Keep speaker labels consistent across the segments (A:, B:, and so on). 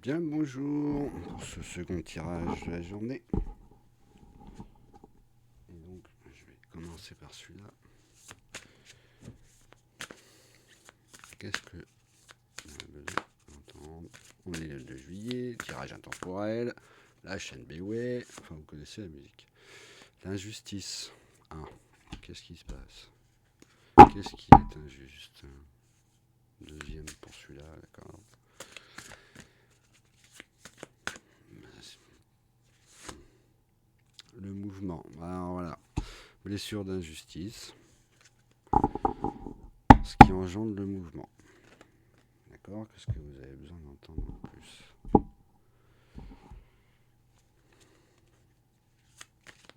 A: Bien, bonjour pour ce second tirage de la journée. Et donc, je vais commencer par celui-là. Qu'est-ce que on a besoin d'entendre? On est le 2 juillet, tirage intemporel, la chaîne Beway, enfin vous connaissez la musique. L'injustice. Ah, qu'est-ce qui se passe? Qu'est-ce qui est injuste? Deuxième pour celui-là, d'accord. Le mouvement. Alors voilà. Blessure d'injustice. Ce qui engendre le mouvement. D'accord. Qu'est-ce que vous avez besoin d'entendre en plus?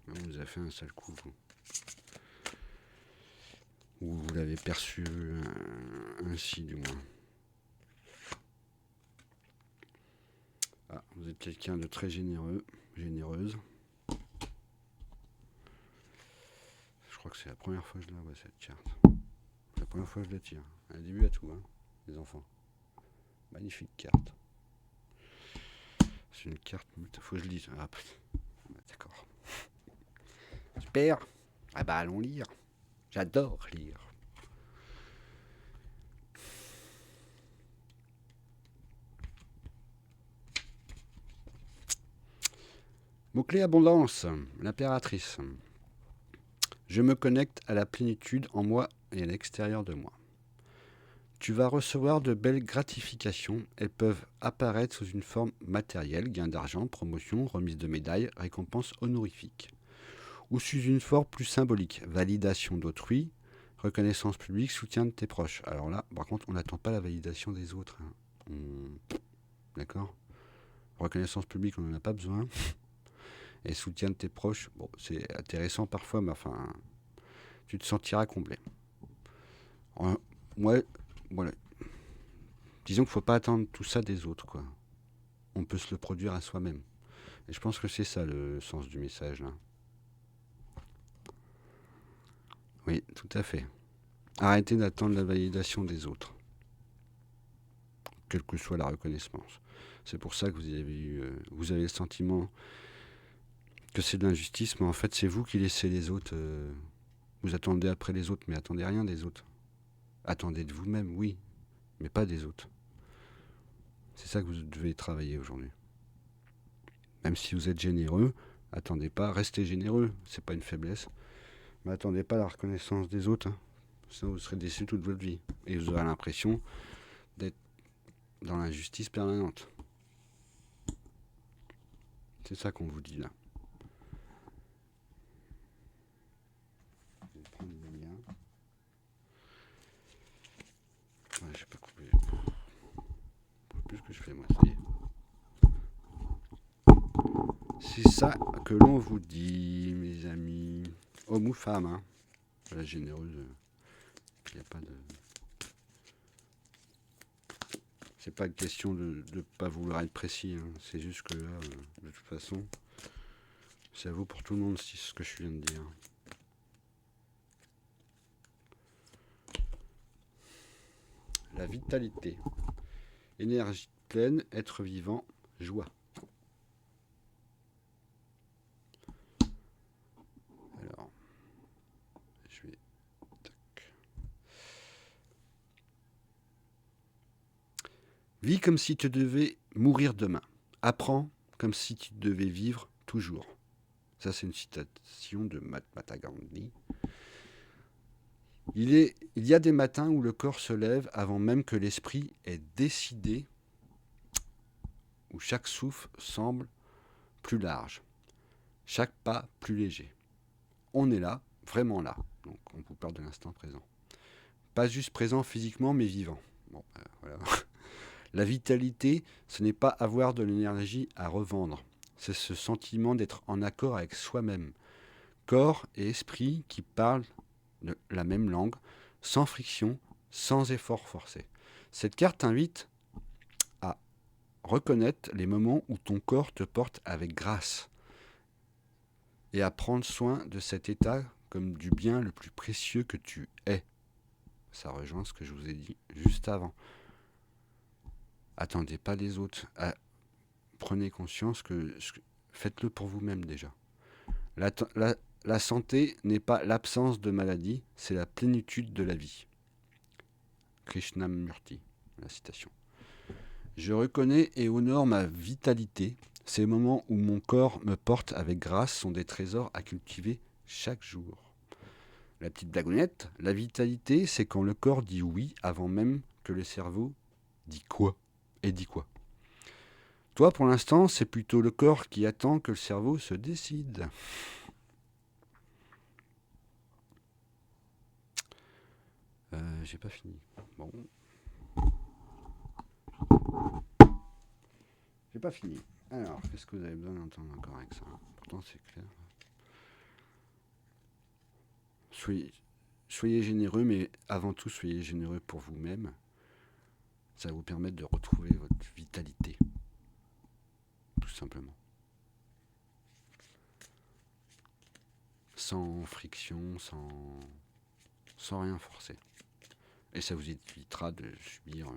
A: On vous a fait un sale coup. Ou vous l'avez perçu ainsi du moins. Ah, vous êtes quelqu'un de très généreuse. Je crois que c'est la première fois que je la vois cette carte. C'est la première fois que je la tire. Un début à tout, hein, les enfants. Magnifique carte. C'est une carte, faut que je lise. Ah, d'accord. Super. Ah bah allons lire. J'adore lire. Mot-clé abondance, l'impératrice. Je me connecte à la plénitude en moi et à l'extérieur de moi. Tu vas recevoir de belles gratifications. Elles peuvent apparaître sous une forme matérielle, gain d'argent, promotion, remise de médailles, récompense honorifique. Ou sous une forme plus symbolique, validation d'autrui, reconnaissance publique, soutien de tes proches. Alors là, par contre, on n'attend pas la validation des autres. Hein. D'accord ? Reconnaissance publique, on n'en a pas besoin. Et soutien de tes proches, bon, c'est intéressant parfois, mais enfin, tu te sentiras comblé. Moi, voilà. Disons qu'il ne faut pas attendre tout ça des autres, quoi. On peut se le produire à soi-même. Et je pense que c'est ça le sens du message, là. Oui, tout à fait. Arrêtez d'attendre la validation des autres, quelle que soit la reconnaissance. C'est pour ça que vous avez le sentiment que c'est de l'injustice, mais en fait, c'est vous qui laissez les autres. Vous attendez après les autres, mais attendez rien des autres. Attendez de vous-même, oui, mais pas des autres. C'est ça que vous devez travailler aujourd'hui. Même si vous êtes généreux, attendez pas, restez généreux, c'est pas une faiblesse. Mais attendez pas la reconnaissance des autres, hein. Sinon vous serez déçu toute votre vie. Et vous aurez l'impression d'être dans l'injustice permanente. C'est ça qu'on vous dit là. Je vais prendre le lien. Ouais, j'ai pas coupé. Plus que je fais moi, ça y est. C'est ça que l'on vous dit, mes amis. Homme ou femme, hein. La généreuse, il n'y a pas de... C'est pas une question de ne pas vouloir être précis, hein. C'est juste que là, de toute façon, ça vaut pour tout le monde, c'est ce que je viens de dire. La vitalité. Énergie pleine, être vivant, joie. Alors, je vais... Tac. Vis comme si tu devais mourir demain. Apprends comme si tu devais vivre toujours. Ça, c'est une citation de Mahatma Gandhi. Il y a des matins où le corps se lève avant même que l'esprit ait décidé, où chaque souffle semble plus large, chaque pas plus léger. On est là, vraiment là. Donc on vous parle de l'instant présent. Pas juste présent physiquement, mais vivant. Bon, voilà. La vitalité, ce n'est pas avoir de l'énergie à revendre. C'est ce sentiment d'être en accord avec soi-même. Corps et esprit qui parlent la même langue, sans friction, sans effort forcé. Cette carte invite à reconnaître les moments où ton corps te porte avec grâce et à prendre soin de cet état comme du bien le plus précieux que tu es. Ça rejoint ce que je vous ai dit juste avant. Attendez pas les autres. prenez conscience faites-le pour vous-même déjà. La santé n'est pas l'absence de maladie, c'est la plénitude de la vie. Krishnamurti, la citation. Je reconnais et honore ma vitalité. Ces moments où mon corps me porte avec grâce sont des trésors à cultiver chaque jour. La petite blagounette, la vitalité, c'est quand le corps dit oui avant même que le cerveau dit quoi et dit quoi. Toi, pour l'instant, c'est plutôt le corps qui attend que le cerveau se décide. J'ai pas fini. Bon. J'ai pas fini. Alors, qu'est-ce que vous avez besoin d'entendre encore avec ça? Pourtant, c'est clair. Soyez généreux, mais avant tout, soyez généreux pour vous-même. Ça va vous permettre de retrouver votre vitalité. Tout simplement. Sans friction, sans rien forcer. Et ça vous évitera de subir,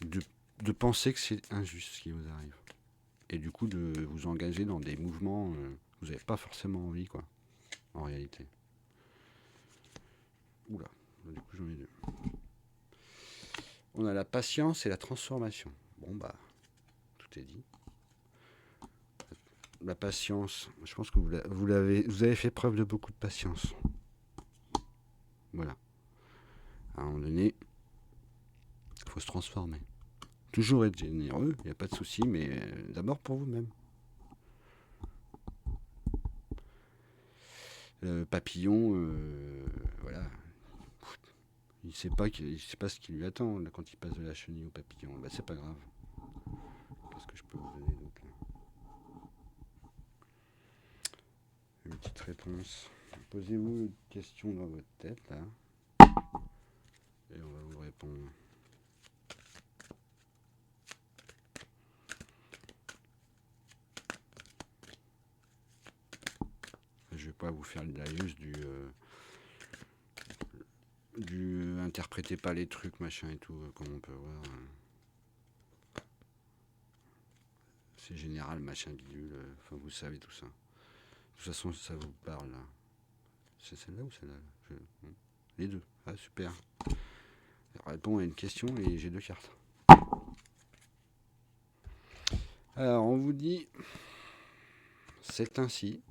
A: de penser que c'est injuste ce qui vous arrive. Et du coup de vous engager dans des mouvements vous n'avez pas forcément envie, quoi, en réalité. Oula, du coup j'en ai deux. On a la patience et la transformation. Bon bah, tout est dit. La patience, je pense que vous avez fait preuve de beaucoup de patience. Voilà. À un moment donné, il faut se transformer. Toujours être généreux, il n'y a pas de souci, mais d'abord pour vous-même. Papillon, voilà. Il sait pas ce qui lui attend là, quand il passe de la chenille au papillon. Bah, c'est pas grave. Qu'est-ce que je peux vous donner d'autre là? Une petite réponse. Posez-vous une question dans votre tête là. Et on va vous répondre. Je vais pas vous faire le laïus du interprétez pas les trucs machin et tout, comme on peut voir. C'est général machin bidule. Enfin vous savez tout ça. De toute façon ça vous parle là. C'est celle-là ou celle-là? Les deux. Ah super. Je réponds à une question et j'ai 2 cartes. Alors on vous dit c'est ainsi.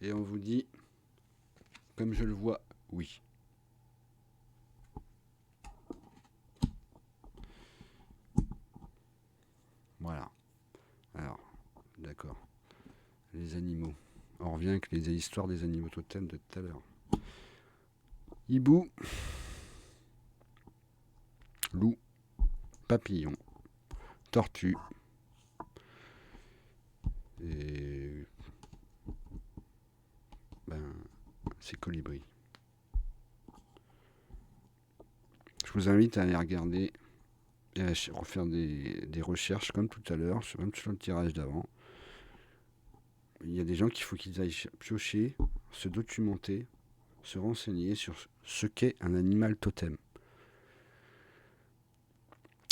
A: Et on vous dit, comme je le vois, oui. Voilà. Alors, d'accord. Les animaux. On revient avec les histoires des animaux totems de tout à l'heure. Hibou, loup, papillon, tortue et c'est colibri. Je vous invite à aller regarder et à refaire des recherches comme tout à l'heure, même sur le tirage d'avant. Il y a des gens qu'il faut qu'ils aillent piocher, se documenter, se renseigner sur ce qu'est un animal totem.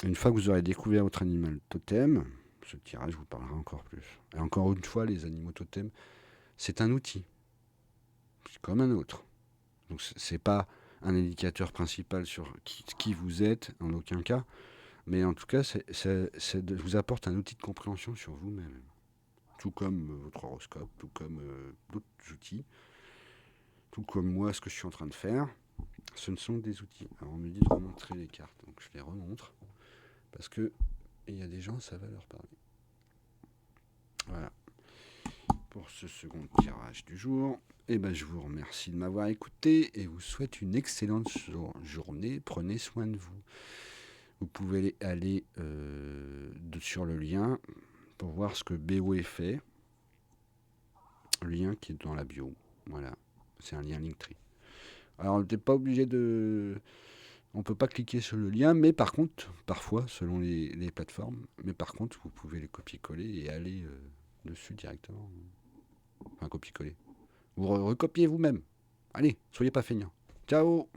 A: Une fois que vous aurez découvert votre animal totem, ce tirage vous parlera encore plus. Et encore une fois, les animaux totems, c'est un outil. C'est comme un autre. Donc c'est pas un indicateur principal sur qui vous êtes, en aucun cas. Mais en tout cas, vous apporte un outil de compréhension sur vous-même. Tout comme votre horoscope, tout comme d'autres outils. Tout comme moi, ce que je suis en train de faire. Ce ne sont des outils. Alors on me dit de remontrer les cartes. Donc je les remontre. Parce que il y a des gens, ça va leur parler. Voilà. Pour ce second tirage du jour, je vous remercie de m'avoir écouté et vous souhaite une excellente journée. Prenez soin de vous. Vous pouvez aller sur le lien pour voir ce que BOE fait. Le lien qui est dans la bio. Voilà. C'est un lien Linktree. Alors on n'est pas obligé de... On ne peut pas cliquer sur le lien, mais par contre, parfois, selon les plateformes, mais par contre, vous pouvez les copier-coller et aller dessus directement. Enfin, copier-coller. Vous recopiez vous-même. Allez, soyez pas feignants. Ciao!